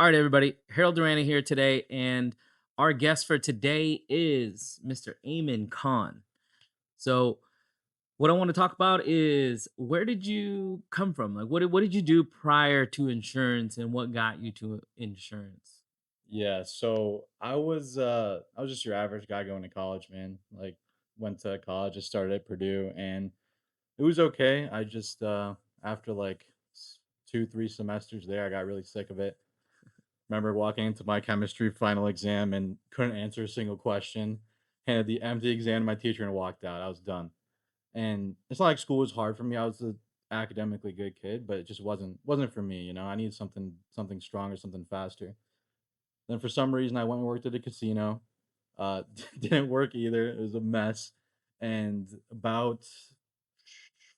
All right, everybody. Harold Durana here today, and our guest for today is Mr. Ayman Khan. So, what I want to talk about is where did you come from? Like, what did you do prior to insurance, and what got you to insurance? Yeah, so I was just your average guy going to college, man. Like went to college, just started at Purdue and it was okay. I just after like 2, 3 semesters there, I got really sick of it. Remember walking into my chemistry final exam and couldn't answer a single question. Handed the empty exam to my teacher and walked out. I was done. And it's not like school was hard for me. I was a academically good kid, but it just wasn't for me, I needed something stronger, something faster. Then for some reason, I went and worked at a casino. Didn't work either. It was a mess. And about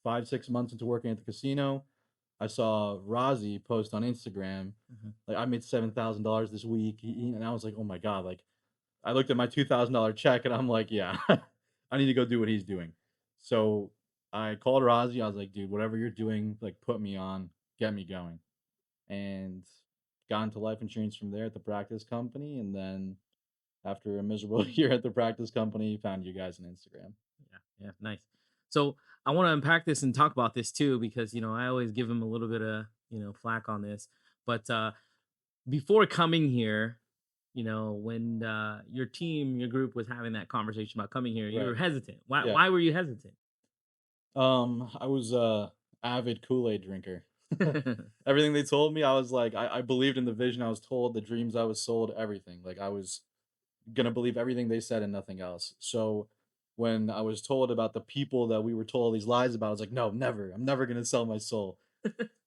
5, 6 months into working at the casino, I saw Rozzy post on Instagram, Mhm. like I made $7,000 this week, and I was like, oh my god! Like I looked at my $2,000 check, and I'm like, yeah, I need to go do what he's doing. So I called Rozzy. I was like, dude, whatever you're doing, like put me on, get me going, and got into life insurance from there at the practice company, and then after a miserable year at the practice company, found you guys on Instagram. Yeah, yeah, nice. So, I want to unpack this and talk about this too, because I always give him a little bit of flack on this, but before coming here, when your group was having that conversation about coming here, you were Right. hesitant. Why Yeah. why were you hesitant? I was a avid Kool-Aid drinker. Everything they told me, I was like, I believed in the vision I was told, the dreams I was sold, everything. Like I was gonna believe everything they said and nothing else. So when I was told about the people that we were told all these lies about, I was like, no, never. I'm never gonna sell my soul.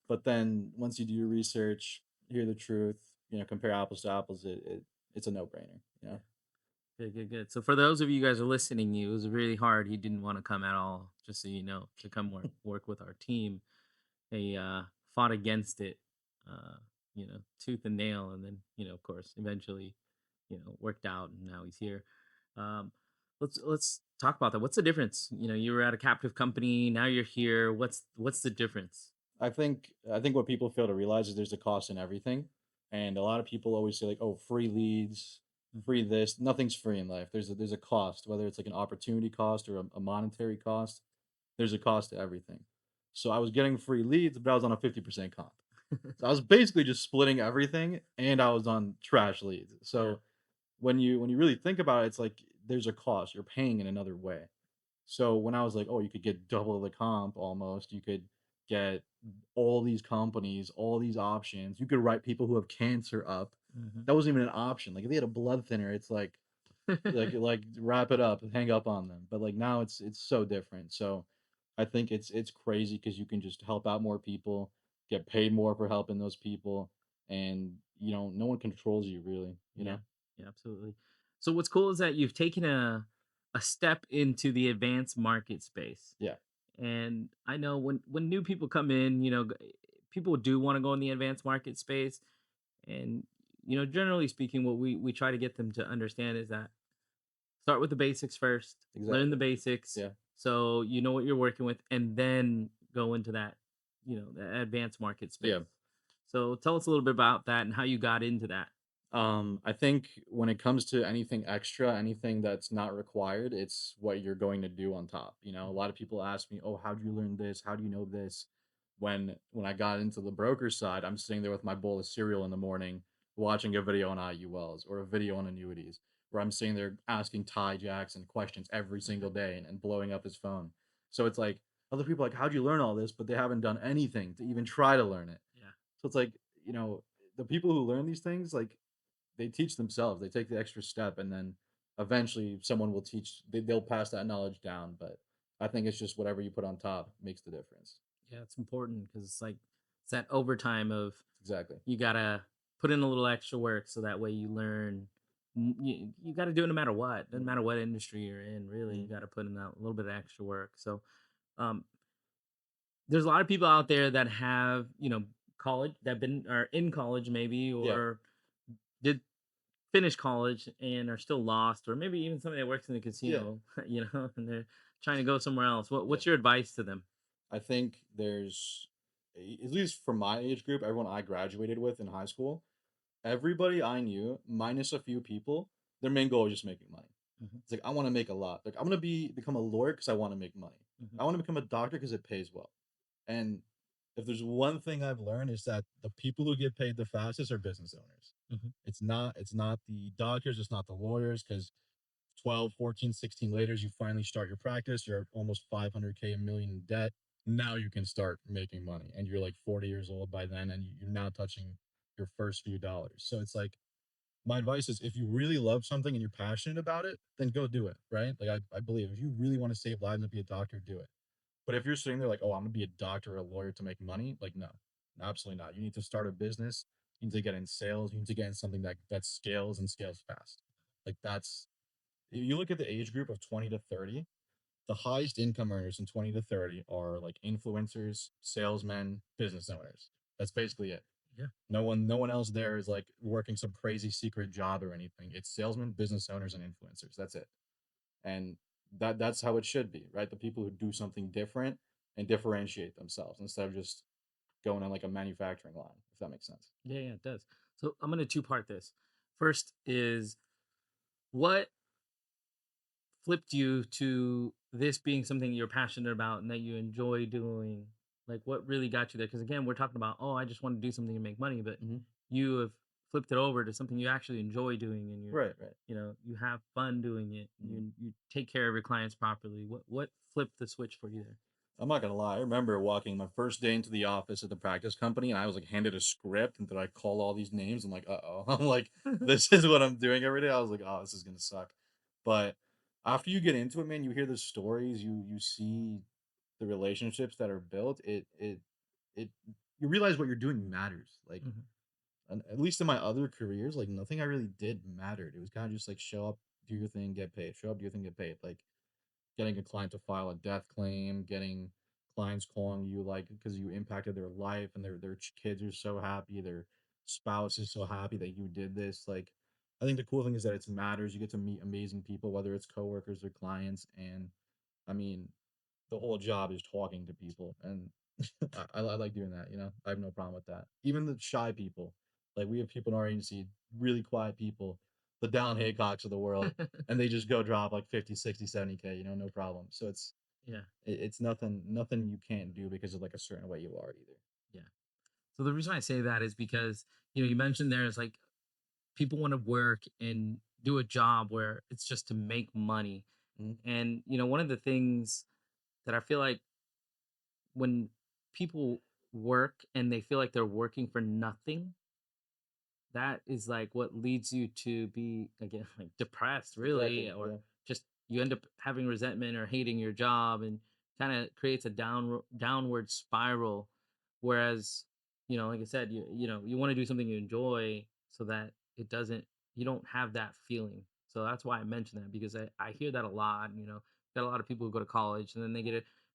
But then once you do your research, hear the truth, compare apples to apples, it's a no-brainer. Yeah, good, good, good. So for those of you guys who are listening, it was really hard. He didn't want to come at all, just so you know, to come work with our team. He fought against it, uh, tooth and nail, and then of course, eventually, worked out, and now he's here. Um, let's talk about that. What's the difference? You were at a captive company, now you're here. What's the difference? I think what people fail to realize is there's a cost in everything. And a lot of people always say like, "Oh, free leads, Mhm. free this." Nothing's free in life. There's a cost, whether it's like an opportunity cost or a monetary cost. There's a cost to everything. So I was getting free leads, but I was on a 50% comp. So I was basically just splitting everything and I was on trash leads. Yeah. So when you really think about it, it's like there's a cost. You're paying in another way. So when I was like, "Oh, you could get double the comp almost. You could get all these companies, all these options. You could write people who have cancer up." Hmm. That wasn't even an option. Like if they had a blood thinner, it's like wrap it up, hang up on them. But like now it's so different. So I think it's crazy because you can just help out more people, get paid more for helping those people, and no one controls you really, you Yeah, know? yeah, absolutely. So what's cool is that you've taken a step into the advanced market space. Yeah. And I know when new people come in, people do want to go in the advanced market space. And generally speaking, what we try to get them to understand is that start with the basics first, learn the Exactly. basics, Yeah. so you know what you're working with, and then go into that, the advanced market Yeah. space. So tell us a little bit about that and how you got into that. I think when it comes to anything extra, anything that's not required, it's what you're going to do on top. A lot of people ask me, "Oh, how do you learn this? How do you know this?" When I got into the broker side, I'm sitting there with my bowl of cereal in the morning, watching a video on IULs or a video on annuities, where I'm sitting there asking Ty Jackson questions every single day and blowing up his phone. So it's like other people are like, "How'd you learn all this?" But they haven't done anything to even try to learn it. Yeah. So it's like, the people who learn these things, like they teach themselves. They take the extra step, and then eventually someone will teach. They'll pass that knowledge down. But I think it's just whatever you put on top makes the difference. Yeah, it's important because it's like it's that overtime of Exactly. you gotta put in a little extra work so that way you learn. You got to do it no matter what. Doesn't matter what industry you're in. Really, you Mhm. got to put in that little bit of extra work. So, um, there's a lot of people out there that have college that been or in college maybe Yeah. or did finish college and are still lost, or maybe even somebody that works in the Yeah. casino, and they're trying to go somewhere else. Yeah. What's your advice to them? I think at least for my age group, everyone I graduated with in high school, everybody I knew, minus a few people, their main goal was just making money. Mhm, It's like, I want to make a lot. Like, I'm gonna become a lawyer because I want to make money. mhm, I want to become a doctor because it pays well. And if there's one thing I've learned is that the people who get paid the fastest are business owners. mhm. It's not the doctors, it's not the lawyers, because 12, 14, 16 later, you finally start your practice, you're almost 500K, a million in debt. Now you can start making money, and you're like 40 years old by then, and you're now touching your first few dollars. So it's like, my advice is, if you really love something and you're passionate about it, then go do it, right? Like, I believe if you really want to save lives and be a doctor, do it. But if you're sitting there like, oh, I'm gonna be a doctor or a lawyer to make money, like, no, absolutely not. You need to start a business. You need to get in sales. You need to get in something that scales and scales fast. Like, that's, you look at the age group of 20 to 30, the highest income earners in 20 to 30 are like influencers, salesmen, business owners. That's basically it. Yeah. No one else there is like working some crazy secret job or anything. It's salesmen, business owners, and influencers. That's it. And that's how it should be, right? The people who do something different and differentiate themselves instead of just going on like a manufacturing line, if that makes sense. Yeah, yeah, it does. So I'm gonna two part this. First is what flipped you to this being something you're passionate about and that you enjoy doing? Like what really got you there? Because again, we're talking about, oh, I just want to do something and make money, but Hmm. you have flipped it over to something you actually enjoy doing and Right, right. you have fun doing it. Mhm. You take care of your clients properly. What flipped the switch for you I'm not gonna lie. I remember walking my first day into the office at the practice company, and I was like handed a script, and then I call all these names. I'm like, uh oh. I'm like, there? this is what I'm doing every day. I was like, oh, this is gonna suck. But after you get into it, man, you hear the stories, you see the relationships that are built. It you realize what you're doing matters. Like, Mhm. and at least in my other careers, like nothing I really did mattered. It was kind of just like show up, do your thing, get paid. Show up, do your thing, get paid. Like getting a client to file a death claim, getting clients calling you like because you impacted their life and their kids are so happy, their spouse is so happy that you did this. Like, I think the cool thing is that it matters. You get to meet amazing people, whether it's coworkers or clients, and I mean, the whole job is talking to people, and I like doing that. I have no problem with that. Even the shy people, like we have people in our agency, really quiet people, the Down Haycocks of the world, and they just go drop like 50, 60, 70K, no problem. So Yeah, it's nothing you can't do because of like a certain way you are either. yeah. So the reason I say that is because you mentioned there is like people want to work and do a job where it's just to make money. Mhm. And one of the things that I feel like when people work and they feel like they're working for nothing, that is like what leads you to be again like depressed really, Exactly. or Yeah. just you end up having resentment or hating your job and kind of creates a downward spiral. Whereas like I said, you want to do something you enjoy so that it doesn't you don't have that feeling. So that's why I mentioned that, because I hear that a lot. Got a lot of people who go to college and then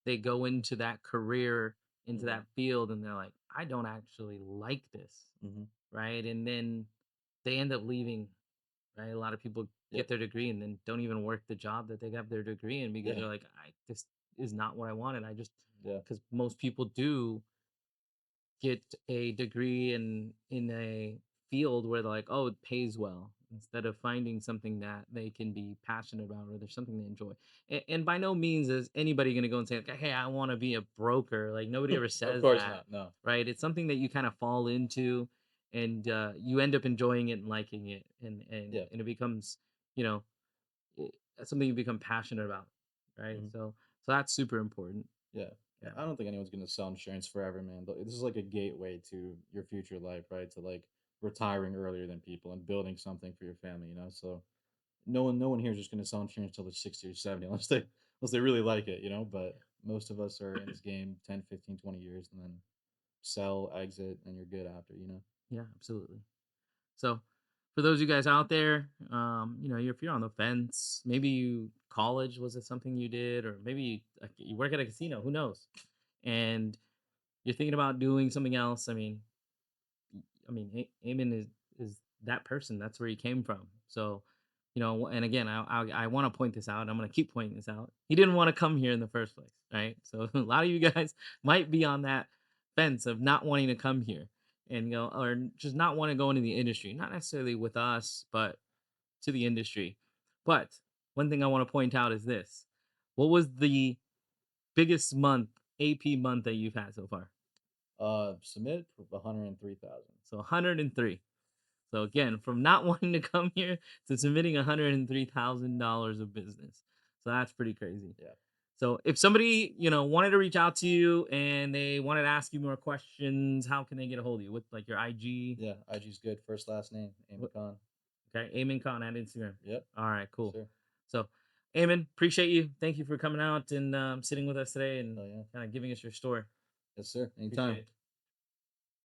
they go into that career, into Hmm. that field, and they're like, I don't actually like this, Hmm. right? And then they end up leaving, right? A lot of people Yep. get their degree and then don't even work the job that they got their degree in, because Yeah. they're like, this is not what I wanted. I just Yeah. because most people do get a degree in a field where they're like, oh, it pays well, instead of finding something that they can be passionate about or there's something they enjoy. And by no means is anybody going to go and say, like, hey, I want to be a broker. Like nobody ever Of says course that, not. No. right? It's something that you kind of fall into, and you end up enjoying it and liking it, Yeah. and it becomes, you know, something you become passionate about, right? Hmm. So that's super important. Yeah. Yeah. I don't think anyone's gonna sell insurance forever, man. This is like a gateway to your future life, right? To like retiring earlier than people and building something for your family. So no one here is just gonna sell insurance till they're 60 or 70 unless they really like it. But most of us are in this game 10, 15, 20 years and then sell, exit, and you're good after. Yeah, absolutely. So, for those of you guys out there, if you're on the fence, maybe college was it something you did, or maybe you work at a casino, who knows? And you're thinking about doing something else. Eamon is that person. That's where he came from. So, and again, I want to point this out. I'm going to keep pointing this out. He didn't want to come here in the first place, right? So a lot of you guys might be on that fence of not wanting to come here, and go or just not want to go into the industry, not necessarily with us, but to the industry. But one thing I want to point out is this. What was the biggest month, AP month that you've had so far? Submitted for 103,000. So 103. So again, from not wanting to come here to submitting $103,000 of business. So that's pretty crazy. Yeah. So if somebody, wanted to reach out to you and they wanted to ask you more questions, how can they get a hold of you? With like your IG? Yeah, IG's good. First, last name, What, Ayman Khan. okay, Ayman Khan at Instagram. Yep. All right, Yes, cool. sir. So, Ayman, appreciate you. Thank you for coming out and sitting with us today and Hell yeah. kind of giving us your story. Yes, sir. Appreciate Anytime. it.